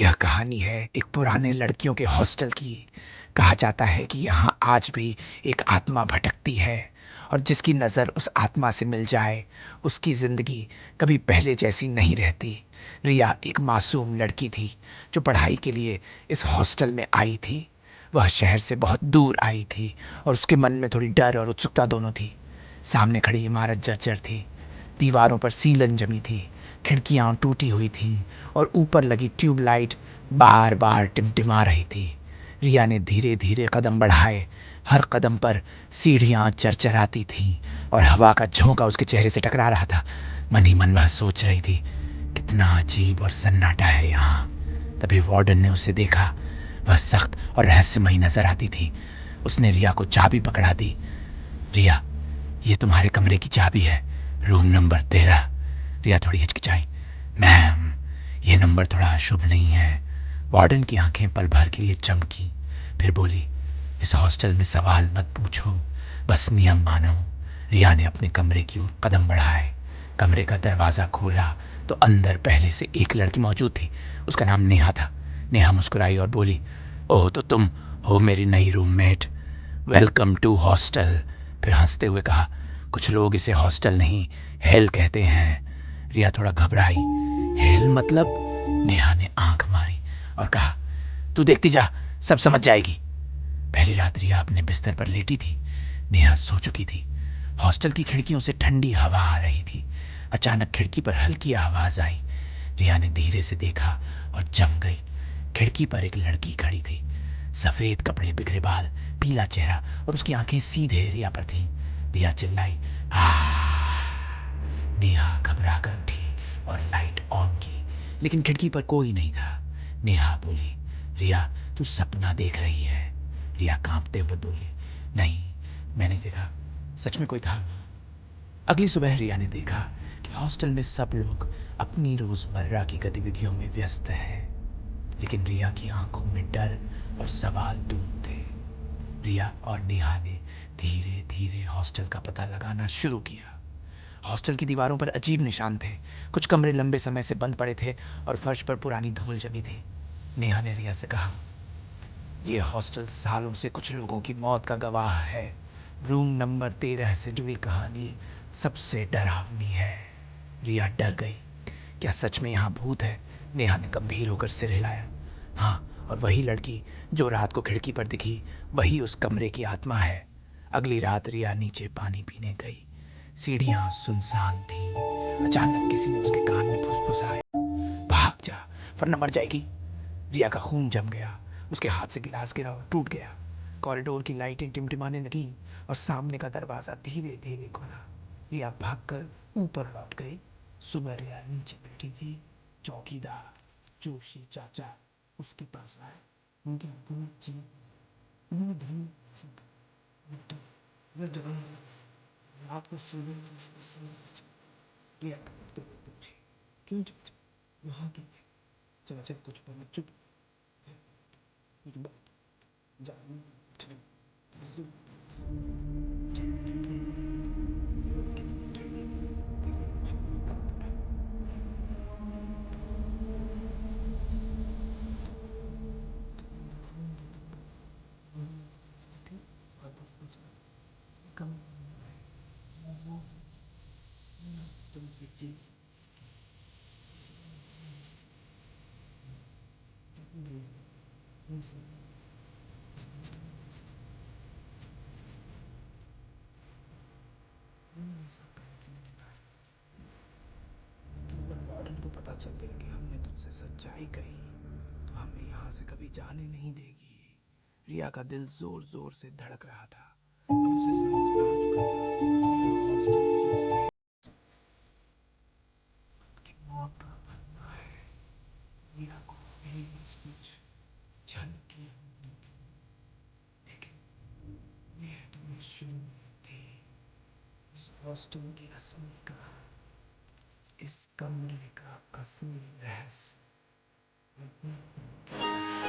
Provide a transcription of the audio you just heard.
यह कहानी है एक पुराने लड़कियों के हॉस्टल की। कहा जाता है कि यहाँ आज भी एक आत्मा भटकती है और जिसकी नज़र उस आत्मा से मिल जाए उसकी ज़िंदगी कभी पहले जैसी नहीं रहती। रिया एक मासूम लड़की थी जो पढ़ाई के लिए इस हॉस्टल में आई थी। वह शहर से बहुत दूर आई थी और उसके मन में थोड़ी डर और उत्सुकता दोनों थी। सामने खड़ी इमारत जर्जर थी, दीवारों पर सीलन जमी थी, खिड़कियां टूटी हुई थीं और ऊपर लगी ट्यूबलाइट बार बार टिमटिमा रही थी। रिया ने धीरे धीरे कदम बढ़ाए। हर कदम पर सीढ़ियां चरचराती थीं और हवा का झोंका उसके चेहरे से टकरा रहा था। मन ही मन वह सोच रही थी, कितना अजीब और सन्नाटा है यहाँ। तभी वार्डन ने उसे देखा। वह सख्त और रहस्यमयी नजर आती थी। उसने रिया को चाबी पकड़ा दी। रिया, ये तुम्हारे कमरे की चाबी है, रूम नंबर 13। रिया थोड़ी हिचकिचाई। मैम, ये नंबर थोड़ा अशुभ नहीं है। वार्डन की आंखें पल भर के लिए चमकी, फिर बोली, इस हॉस्टल में सवाल मत पूछो, बस नियम मानो। रिया ने अपने कमरे की ओर कदम बढ़ाए। कमरे का दरवाज़ा खोला तो अंदर पहले से एक लड़की मौजूद थी। उसका नाम नेहा था। नेहा मुस्कुराई और बोली, ओह, तो तुम हो मेरी नई रूममेट। Welcome to hostel. फिर हंसते हुए कहा, कुछ लोग इसे हॉस्टल नहीं, हेल कहते हैं। रिया थोड़ा घबराई। हेल मतलब? नेहा ने आंख मारी और कहा, तू देखती जा, सब समझ जाएगी। पहली रात रिया अपने बिस्तर पर लेटी थी। नेहा सो चुकी थी। हॉस्टल की खिड़कियों से ठंडी हवा आ रही थी। अचानक खिड़की पर हल्की आवाज आई। रिया ने धीरे से देखा और जम गई। खिड़की पर एक लड़की खड़ी थी। सफेद कपड़े, बिखरे बाल, पीला चेहरा और उसकी आंखें सीधे रिया पर थीं। रिया चिल्लाई, नेहा घबरा कर उठी और लाइट ऑन की, लेकिन खिड़की पर कोई नहीं था। नेहा बोली, रिया, तू सपना देख रही है। रिया कांपते हुए बोली, नहीं, मैंने देखा, सच में कोई था। अगली सुबह रिया ने देखा कि हॉस्टल में सब लोग अपनी रोजमर्रा की गतिविधियों में व्यस्त हैं, लेकिन रिया की आंखों में डर और सवाल दूर थे। रिया और नेहा ने धीरे धीरे हॉस्टल का पता लगाना शुरू किया। हॉस्टल की दीवारों पर अजीब निशान थे। कुछ कमरे लंबे समय से बंद पड़े थे और फर्श पर पुरानी धूल जमी थी। नेहा ने रिया से कहा, यह हॉस्टल सालों से कुछ लोगों की मौत का गवाह है। रूम नंबर 13 से जुड़ी कहानी सबसे डरावनी है। रिया डर गई। क्या सच में यहाँ भूत है? नेहा ने गंभीर होकर सिर हिलाया। हाँ, और वही लड़की जो रात को खिड़की पर दिखी, वही उस कमरे की आत्मा है। अगली रात रिया नीचे पानी पीने गई। सीढ़ियां सुनसान थीं। अचानक किसी ने उसके कान में फुसफुसाया, भाग जा वरना मर जाएगी। रिया का खून जम गया। उसके हाथ से गिलास गिरा और टूट गया। कॉरिडोर की लाइटें टिमटिमाने लगीं और सामने का दरवाजा धीरे धीरे खुला। रिया भागकर ऊपर लौट गई। सुबह रिया नीचे बैठी थी। चौकीदार जोशी चाचा उसके पास आए। उनकी आंखों में चीख, उन्होंने धीमे से कहा, "मैं डरूंगा, रात को सोने की समय।" रिया कांपते हुए पूछी, क्यों चाचा, वहाँ की? चाचा कुछ बोला, चुप, कुछ बात जाननी थी। तीसरी बात फुसफुसा, कम वो तुम की चीज वार्डन को पता चल गया कि हमने तुझसे सच्चाई कही तो हमें यहाँ से कभी जाने नहीं देगी। रिया का दिल जोर जोर से धड़क रहा था। अब उसे समझ आ चुका था कि यह हॉस्टल सिर्फ की मौत का बहाना है। रिया को भी बस कुछ झलकियां मिली, लेकिन यह तो शुरू थी। इस हॉस्टल की असली कहानी, इस कमरे का असली रहस्य।